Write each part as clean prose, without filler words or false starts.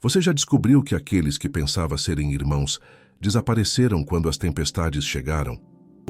Você já descobriu que aqueles que pensava serem irmãos desapareceram quando as tempestades chegaram?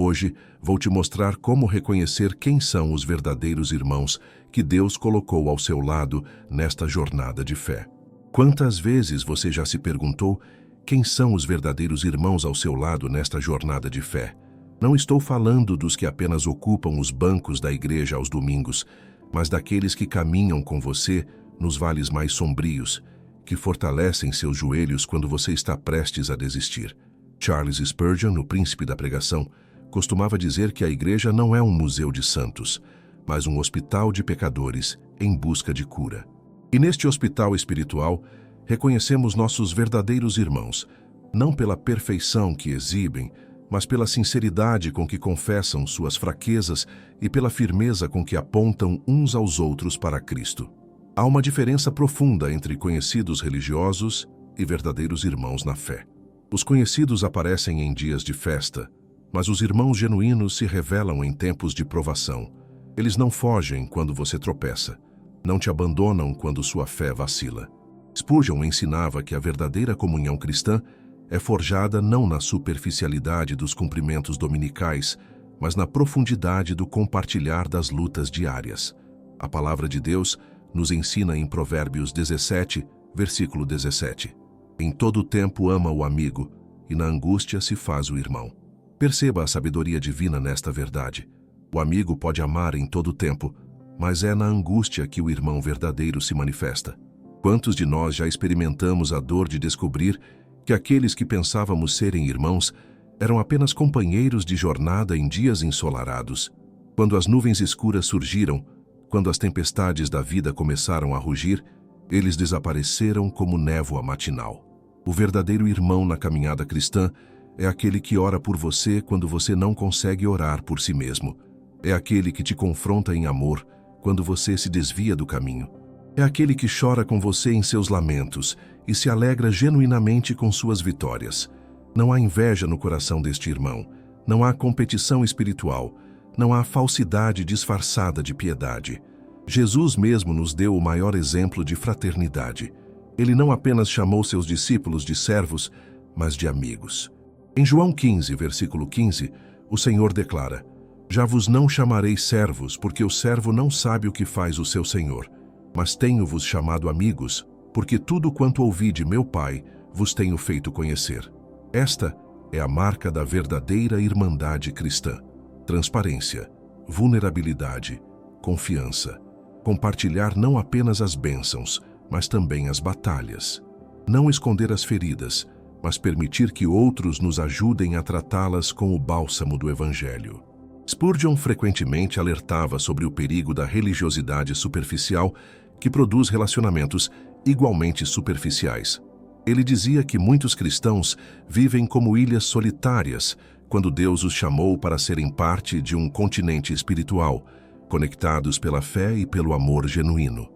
Hoje vou te mostrar como reconhecer quem são os verdadeiros irmãos que Deus colocou ao seu lado nesta jornada de fé. Quantas vezes você já se perguntou quem são os verdadeiros irmãos ao seu lado nesta jornada de fé? Não estou falando dos que apenas ocupam os bancos da igreja aos domingos, mas daqueles que caminham com você nos vales mais sombrios, que fortalecem seus joelhos quando você está prestes a desistir. Charles Spurgeon, o príncipe da pregação, costumava dizer que a igreja não é um museu de santos, mas um hospital de pecadores em busca de cura. E neste hospital espiritual, reconhecemos nossos verdadeiros irmãos, não pela perfeição que exibem, mas pela sinceridade com que confessam suas fraquezas e pela firmeza com que apontam uns aos outros para Cristo. Há uma diferença profunda entre conhecidos religiosos e verdadeiros irmãos na fé. Os conhecidos aparecem em dias de festa, mas os irmãos genuínos se revelam em tempos de provação. Eles não fogem quando você tropeça, não te abandonam quando sua fé vacila. Spurgeon ensinava que a verdadeira comunhão cristã é forjada não na superficialidade dos cumprimentos dominicais, mas na profundidade do compartilhar das lutas diárias. A palavra de Deus nos ensina em Provérbios 17, versículo 17. Em todo o tempo ama o amigo, e na angústia se faz o irmão. Perceba a sabedoria divina nesta verdade. O amigo pode amar em todo o tempo, mas é na angústia que o irmão verdadeiro se manifesta. Quantos de nós já experimentamos a dor de descobrir que aqueles que pensávamos serem irmãos eram apenas companheiros de jornada em dias ensolarados? Quando as nuvens escuras surgiram, quando as tempestades da vida começaram a rugir, eles desapareceram como névoa matinal. O verdadeiro irmão na caminhada cristã é aquele que ora por você quando você não consegue orar por si mesmo. É aquele que te confronta em amor quando você se desvia do caminho. É aquele que chora com você em seus lamentos e se alegra genuinamente com suas vitórias. Não há inveja no coração deste irmão. Não há competição espiritual. Não há falsidade disfarçada de piedade. Jesus mesmo nos deu o maior exemplo de fraternidade. Ele não apenas chamou seus discípulos de servos, mas de amigos. Em João 15, versículo 15, o Senhor declara: Já vos não chamarei servos, porque o servo não sabe o que faz o seu senhor, mas tenho-vos chamado amigos, porque tudo quanto ouvi de meu Pai vos tenho feito conhecer. Esta é a marca da verdadeira irmandade cristã. Transparência, vulnerabilidade, confiança. Compartilhar não apenas as bênçãos, mas também as batalhas. Não esconder as feridas, mas permitir que outros nos ajudem a tratá-las com o bálsamo do Evangelho. Spurgeon frequentemente alertava sobre o perigo da religiosidade superficial que produz relacionamentos igualmente superficiais. Ele dizia que muitos cristãos vivem como ilhas solitárias quando Deus os chamou para serem parte de um continente espiritual, conectados pela fé e pelo amor genuíno.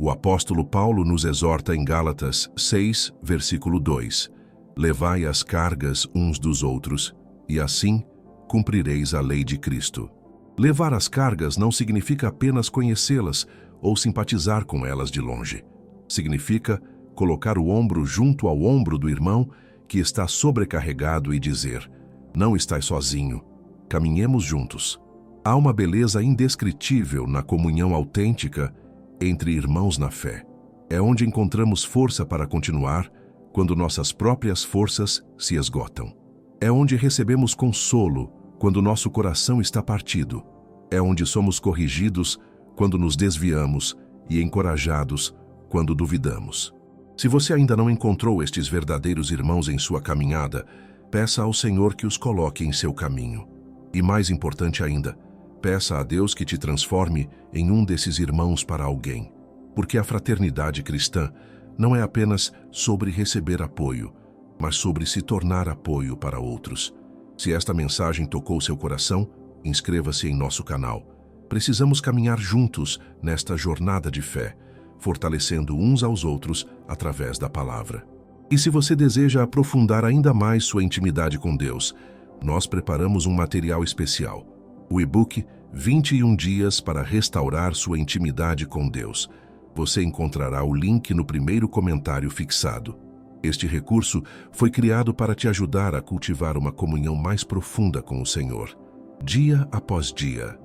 O apóstolo Paulo nos exorta em Gálatas 6, versículo 2: Levai as cargas uns dos outros, e assim cumprireis a lei de Cristo. Levar as cargas não significa apenas conhecê-las ou simpatizar com elas de longe. Significa colocar o ombro junto ao ombro do irmão que está sobrecarregado e dizer: Não estás sozinho, caminhemos juntos. Há uma beleza indescritível na comunhão autêntica entre irmãos na fé. É onde encontramos força para continuar quando nossas próprias forças se esgotam. É onde recebemos consolo quando nosso coração está partido. É onde somos corrigidos quando nos desviamos e encorajados quando duvidamos. Se você ainda não encontrou estes verdadeiros irmãos em sua caminhada, peça ao Senhor que os coloque em seu caminho. E mais importante ainda, peça a Deus que te transforme em um desses irmãos para alguém. Porque a fraternidade cristã não é apenas sobre receber apoio, mas sobre se tornar apoio para outros. Se esta mensagem tocou seu coração, inscreva-se em nosso canal. Precisamos caminhar juntos nesta jornada de fé, fortalecendo uns aos outros através da palavra. E se você deseja aprofundar ainda mais sua intimidade com Deus, nós preparamos um material especial, o e-book 21 Dias para Restaurar Sua Intimidade com Deus. Você encontrará o link no primeiro comentário fixado. Este recurso foi criado para te ajudar a cultivar uma comunhão mais profunda com o Senhor, dia após dia.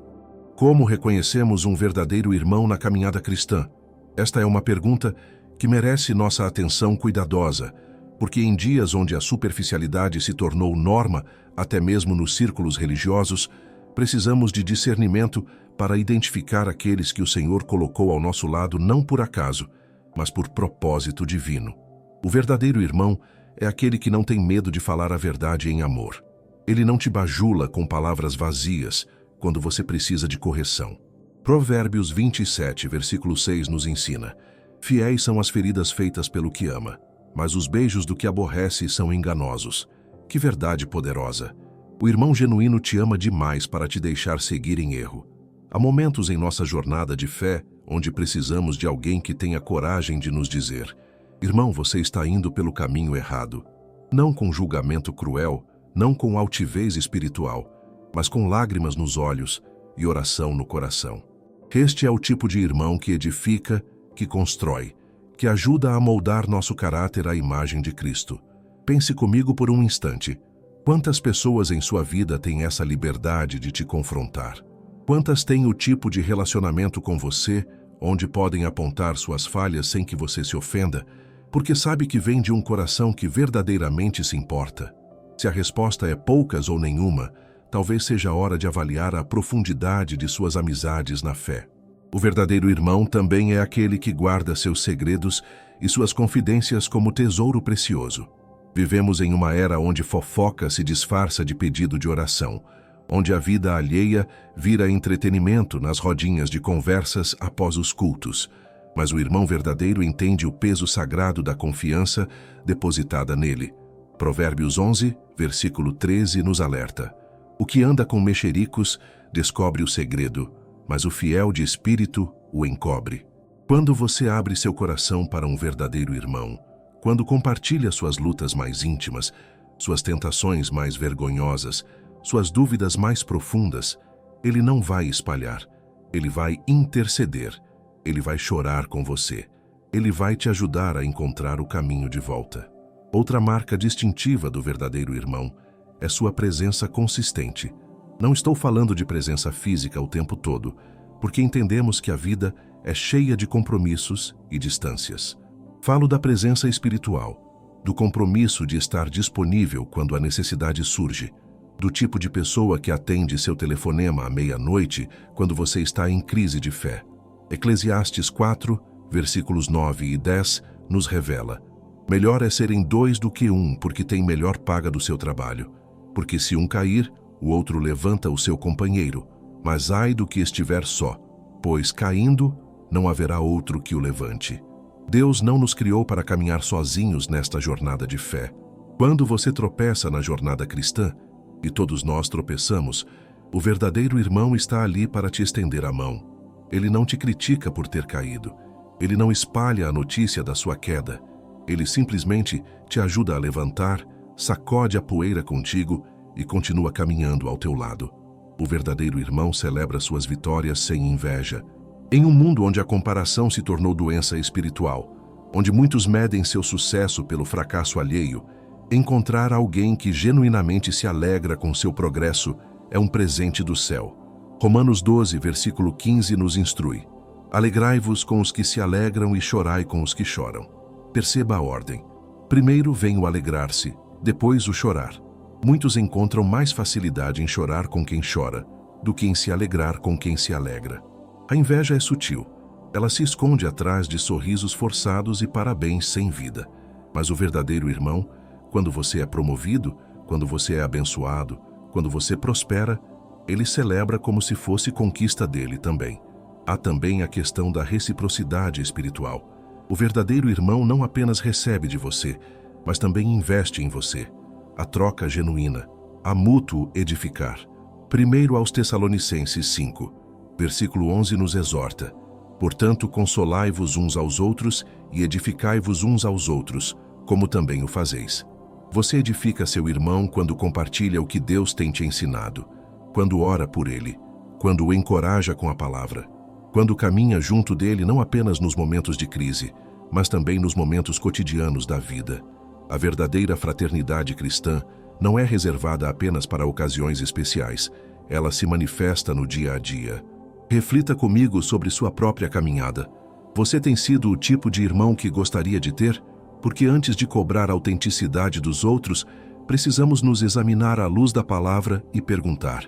Como reconhecemos um verdadeiro irmão na caminhada cristã? Esta é uma pergunta que merece nossa atenção cuidadosa, porque em dias onde a superficialidade se tornou norma, até mesmo nos círculos religiosos, precisamos de discernimento para identificar aqueles que o Senhor colocou ao nosso lado não por acaso, mas por propósito divino. O verdadeiro irmão é aquele que não tem medo de falar a verdade em amor. Ele não te bajula com palavras vazias quando você precisa de correção. Provérbios 27, versículo 6 nos ensina: fiéis são as feridas feitas pelo que ama, mas os beijos do que aborrece são enganosos. Que verdade poderosa! O irmão genuíno te ama demais para te deixar seguir em erro. Há momentos em nossa jornada de fé onde precisamos de alguém que tenha coragem de nos dizer: irmão, você está indo pelo caminho errado. Não com julgamento cruel, não com altivez espiritual, mas com lágrimas nos olhos e oração no coração. Este é o tipo de irmão que edifica, que constrói, que ajuda a moldar nosso caráter à imagem de Cristo. Pense comigo por um instante. Quantas pessoas em sua vida têm essa liberdade de te confrontar? Quantas têm o tipo de relacionamento com você, onde podem apontar suas falhas sem que você se ofenda, porque sabe que vem de um coração que verdadeiramente se importa? Se a resposta é poucas ou nenhuma, talvez seja a hora de avaliar a profundidade de suas amizades na fé. O verdadeiro irmão também é aquele que guarda seus segredos e suas confidências como tesouro precioso. Vivemos em uma era onde fofoca se disfarça de pedido de oração, onde a vida alheia vira entretenimento nas rodinhas de conversas após os cultos. Mas o irmão verdadeiro entende o peso sagrado da confiança depositada nele. Provérbios 11, versículo 13 nos alerta: o que anda com mexericos descobre o segredo, mas o fiel de espírito o encobre. Quando você abre seu coração para um verdadeiro irmão, quando compartilha suas lutas mais íntimas, suas tentações mais vergonhosas, suas dúvidas mais profundas, ele não vai espalhar, ele vai interceder, ele vai chorar com você, ele vai te ajudar a encontrar o caminho de volta. Outra marca distintiva do verdadeiro irmão é sua presença consistente. Não estou falando de presença física o tempo todo, porque entendemos que a vida é cheia de compromissos e distâncias. Falo da presença espiritual, do compromisso de estar disponível quando a necessidade surge, do tipo de pessoa que atende seu telefonema à meia-noite quando você está em crise de fé. Eclesiastes 4, versículos 9 e 10, nos revela: melhor é serem dois do que um, porque tem melhor paga do seu trabalho. Porque se um cair, o outro levanta o seu companheiro, mas ai do que estiver só, pois caindo, não haverá outro que o levante. Deus não nos criou para caminhar sozinhos nesta jornada de fé. Quando você tropeça na jornada cristã, e todos nós tropeçamos, o verdadeiro irmão está ali para te estender a mão. Ele não te critica por ter caído. Ele não espalha a notícia da sua queda. Ele simplesmente te ajuda a levantar, sacode a poeira contigo e continua caminhando ao teu lado. O verdadeiro irmão celebra suas vitórias sem inveja. Em um mundo onde a comparação se tornou doença espiritual, onde muitos medem seu sucesso pelo fracasso alheio, encontrar alguém que genuinamente se alegra com seu progresso é um presente do céu. Romanos 12, versículo 15 nos instrui: alegrai-vos com os que se alegram e chorai com os que choram. Perceba a ordem. Primeiro vem o alegrar-se, depois o chorar. Muitos encontram mais facilidade em chorar com quem chora do que em se alegrar com quem se alegra. A inveja é sutil. Ela se esconde atrás de sorrisos forçados e parabéns sem vida. Mas o verdadeiro irmão, quando você é promovido, quando você é abençoado, quando você prospera, ele celebra como se fosse conquista dele também. Há também a questão da reciprocidade espiritual. O verdadeiro irmão não apenas recebe de você, mas também investe em você. A troca genuína, a mútuo edificar. Primeiro aos Tessalonicenses 5, versículo 11 nos exorta: portanto, consolai-vos uns aos outros e edificai-vos uns aos outros, como também o fazeis. Você edifica seu irmão quando compartilha o que Deus tem te ensinado, quando ora por ele, quando o encoraja com a palavra. quando caminha junto dele não apenas nos momentos de crise, mas também nos momentos cotidianos da vida. A verdadeira fraternidade cristã não é reservada apenas para ocasiões especiais, ela se manifesta no dia a dia. Reflita comigo sobre sua própria caminhada. Você tem sido o tipo de irmão que gostaria de ter? Porque antes de cobrar a autenticidade dos outros, precisamos nos examinar à luz da palavra e perguntar: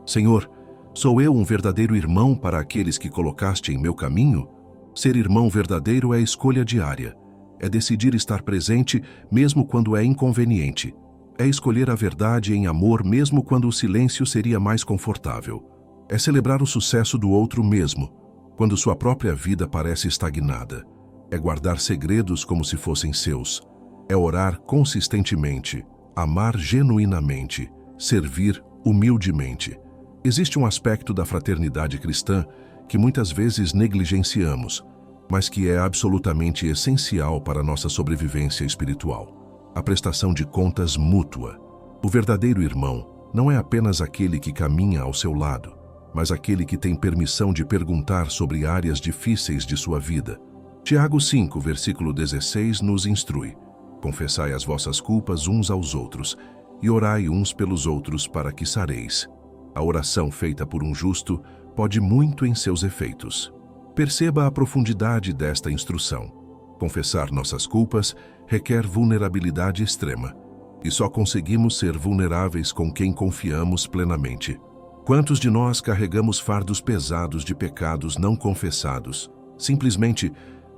Senhor, sou eu um verdadeiro irmão para aqueles que colocaste em meu caminho? Ser irmão verdadeiro é escolha diária. É decidir estar presente mesmo quando é inconveniente. É escolher a verdade em amor mesmo quando o silêncio seria mais confortável. É celebrar o sucesso do outro mesmo, quando sua própria vida parece estagnada. É guardar segredos como se fossem seus. É orar consistentemente, amar genuinamente, servir humildemente. Existe um aspecto da fraternidade cristã que muitas vezes negligenciamos, mas que é absolutamente essencial para a nossa sobrevivência espiritual: a prestação de contas mútua. O verdadeiro irmão não é apenas aquele que caminha ao seu lado, mas aquele que tem permissão de perguntar sobre áreas difíceis de sua vida. Tiago 5, versículo 16 nos instrui: confessai as vossas culpas uns aos outros e orai uns pelos outros para que sareis. A oração feita por um justo pode muito em seus efeitos. Perceba a profundidade desta instrução. Confessar nossas culpas requer vulnerabilidade extrema, e só conseguimos ser vulneráveis com quem confiamos plenamente. Quantos de nós carregamos fardos pesados de pecados não confessados, simplesmente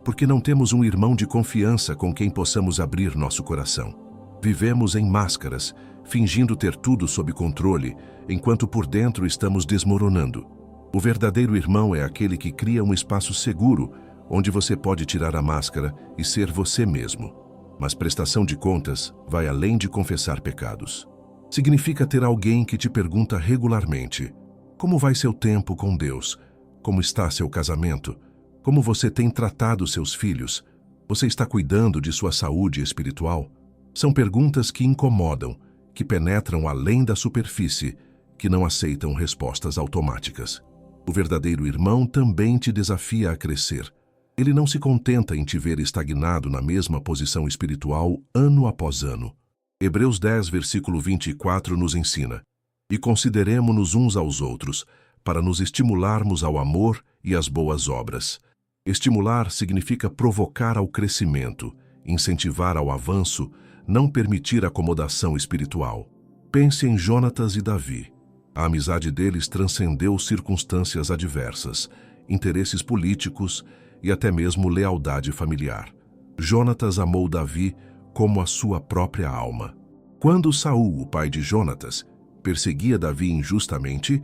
porque não temos um irmão de confiança com quem possamos abrir nosso coração? Vivemos em máscaras, fingindo ter tudo sob controle, enquanto por dentro estamos desmoronando. O verdadeiro irmão é aquele que cria um espaço seguro, onde você pode tirar a máscara e ser você mesmo. Mas prestação de contas vai além de confessar pecados. Significa ter alguém que te pergunta regularmente: como vai seu tempo com Deus? Como está seu casamento? Como você tem tratado seus filhos? Você está cuidando de sua saúde espiritual? São perguntas que incomodam, que penetram além da superfície, que não aceitam respostas automáticas. O verdadeiro irmão também te desafia a crescer. Ele não se contenta em te ver estagnado na mesma posição espiritual ano após ano. Hebreus 10, versículo 24 nos ensina: e consideremo-nos uns aos outros, para nos estimularmos ao amor e às boas obras. Estimular significa provocar ao crescimento, incentivar ao avanço, não permitir acomodação espiritual. Pense em Jonatas e Davi. A amizade deles transcendeu circunstâncias adversas, interesses políticos e até mesmo lealdade familiar. Jonatas amou Davi como a sua própria alma. Quando Saul, o pai de Jonatas, perseguia Davi injustamente,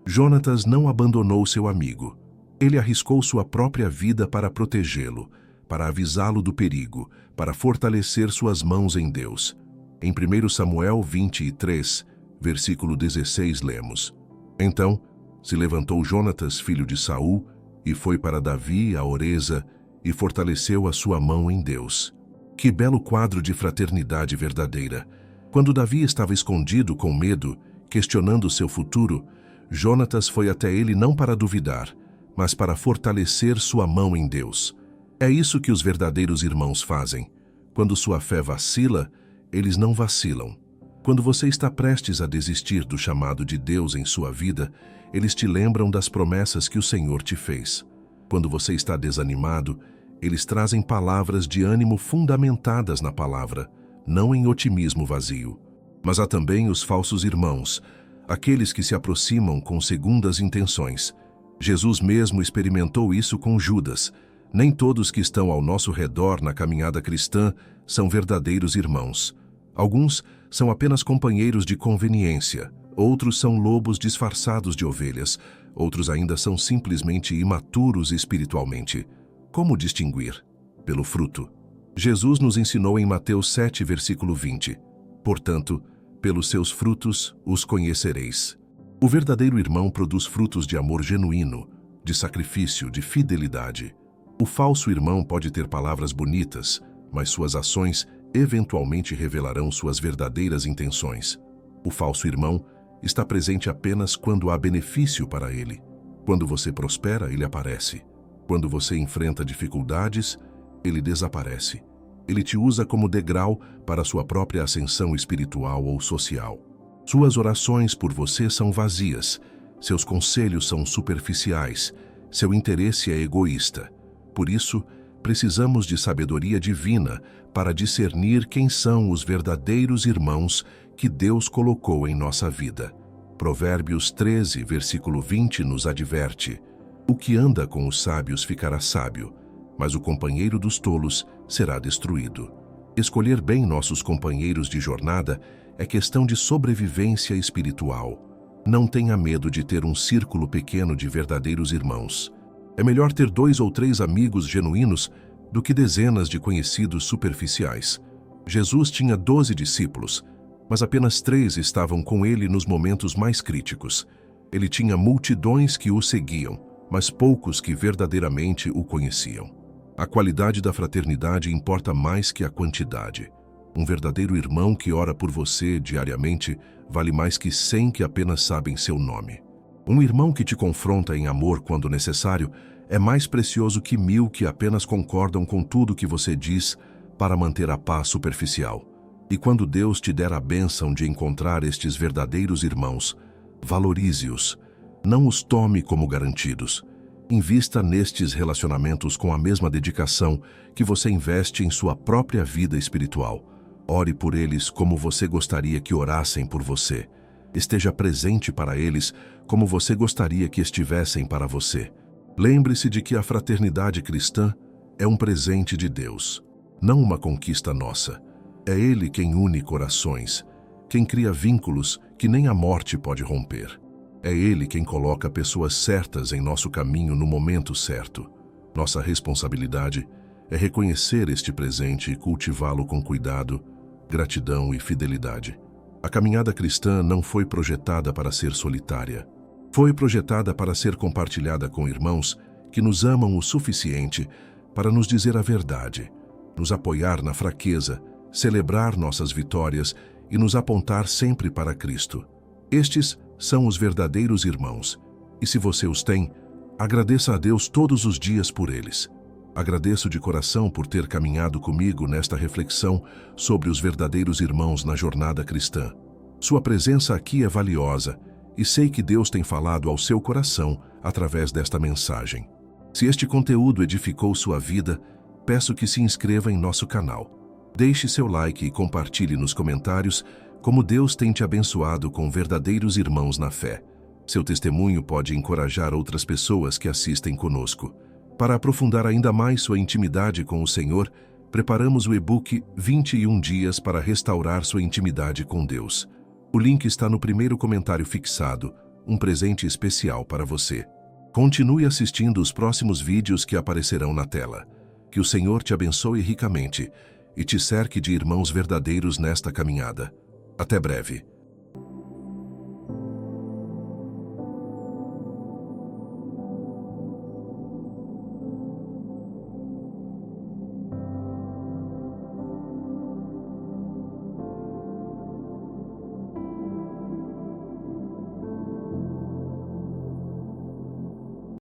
Jonatas não abandonou seu amigo. Ele arriscou sua própria vida para protegê-lo, para avisá-lo do perigo, para fortalecer suas mãos em Deus. Em 1 Samuel 23, versículo 16, lemos: então se levantou Jonatas, filho de Saul, e foi para Davi a Oreza, e fortaleceu a sua mão em Deus. Que belo quadro de fraternidade verdadeira! Quando Davi estava escondido com medo, questionando seu futuro, Jonatas foi até ele não para duvidar, mas para fortalecer sua mão em Deus. É isso que os verdadeiros irmãos fazem. Quando sua fé vacila, eles não vacilam. Quando você está prestes a desistir do chamado de Deus em sua vida, eles te lembram das promessas que o Senhor te fez. Quando você está desanimado, eles trazem palavras de ânimo fundamentadas na palavra, não em otimismo vazio. Mas há também os falsos irmãos, aqueles que se aproximam com segundas intenções. Jesus mesmo experimentou isso com Judas. Nem todos que estão ao nosso redor na caminhada cristã são verdadeiros irmãos. Alguns são apenas companheiros de conveniência, outros são lobos disfarçados de ovelhas, outros ainda são simplesmente imaturos espiritualmente. Como distinguir? Pelo fruto. Jesus nos ensinou em Mateus 7, versículo 20. Portanto, pelos seus frutos os conhecereis. O verdadeiro irmão produz frutos de amor genuíno, de sacrifício, de fidelidade. O falso irmão pode ter palavras bonitas, mas suas ações eventualmente revelarão suas verdadeiras intenções. O falso irmão está presente apenas quando há benefício para ele. Quando você prospera, ele aparece. Quando você enfrenta dificuldades, ele desaparece. Ele te usa como degrau para sua própria ascensão espiritual ou social. Suas orações por você são vazias, seus conselhos são superficiais, seu interesse é egoísta. Por isso, precisamos de sabedoria divina para discernir quem são os verdadeiros irmãos que Deus colocou em nossa vida. Provérbios 13, versículo 20 nos adverte: o que anda com os sábios ficará sábio, mas o companheiro dos tolos será destruído. Escolher bem nossos companheiros de jornada é questão de sobrevivência espiritual. Não tenha medo de ter um círculo pequeno de verdadeiros irmãos. É melhor ter 2 ou 3 amigos genuínos do que dezenas de conhecidos superficiais. Jesus tinha 12 discípulos, mas apenas 3 estavam com ele nos momentos mais críticos. Ele tinha multidões que o seguiam, mas poucos que verdadeiramente o conheciam. A qualidade da fraternidade importa mais que a quantidade. Um verdadeiro irmão que ora por você diariamente vale mais que 100 que apenas sabem seu nome. Um irmão que te confronta em amor quando necessário é mais precioso que 1000 que apenas concordam com tudo que você diz para manter a paz superficial. E quando Deus te der a bênção de encontrar estes verdadeiros irmãos, valorize-os. Não os tome como garantidos. Invista nestes relacionamentos com a mesma dedicação que você investe em sua própria vida espiritual. Ore por eles como você gostaria que orassem por você. Esteja presente para eles como você gostaria que estivessem para você. Lembre-se de que a fraternidade cristã é um presente de Deus, não uma conquista nossa. É Ele quem une corações, quem cria vínculos que nem a morte pode romper. É Ele quem coloca pessoas certas em nosso caminho no momento certo. Nossa responsabilidade é reconhecer este presente e cultivá-lo com cuidado, gratidão e fidelidade. A caminhada cristã não foi projetada para ser solitária. Foi projetada para ser compartilhada com irmãos que nos amam o suficiente para nos dizer a verdade, nos apoiar na fraqueza, celebrar nossas vitórias e nos apontar sempre para Cristo. Estes são os verdadeiros irmãos, e se você os tem, agradeça a Deus todos os dias por eles. Agradeço de coração por ter caminhado comigo nesta reflexão sobre os verdadeiros irmãos na jornada cristã. Sua presença aqui é valiosa e sei que Deus tem falado ao seu coração através desta mensagem. Se este conteúdo edificou sua vida, peço que se inscreva em nosso canal. Deixe seu like e compartilhe nos comentários como Deus tem te abençoado com verdadeiros irmãos na fé. Seu testemunho pode encorajar outras pessoas que assistem conosco. Para aprofundar ainda mais sua intimidade com o Senhor, preparamos o e-book 21 dias para restaurar sua intimidade com Deus. O link está no primeiro comentário fixado, um presente especial para você. Continue assistindo os próximos vídeos que aparecerão na tela. Que o Senhor te abençoe ricamente e te cerque de irmãos verdadeiros nesta caminhada. Até breve.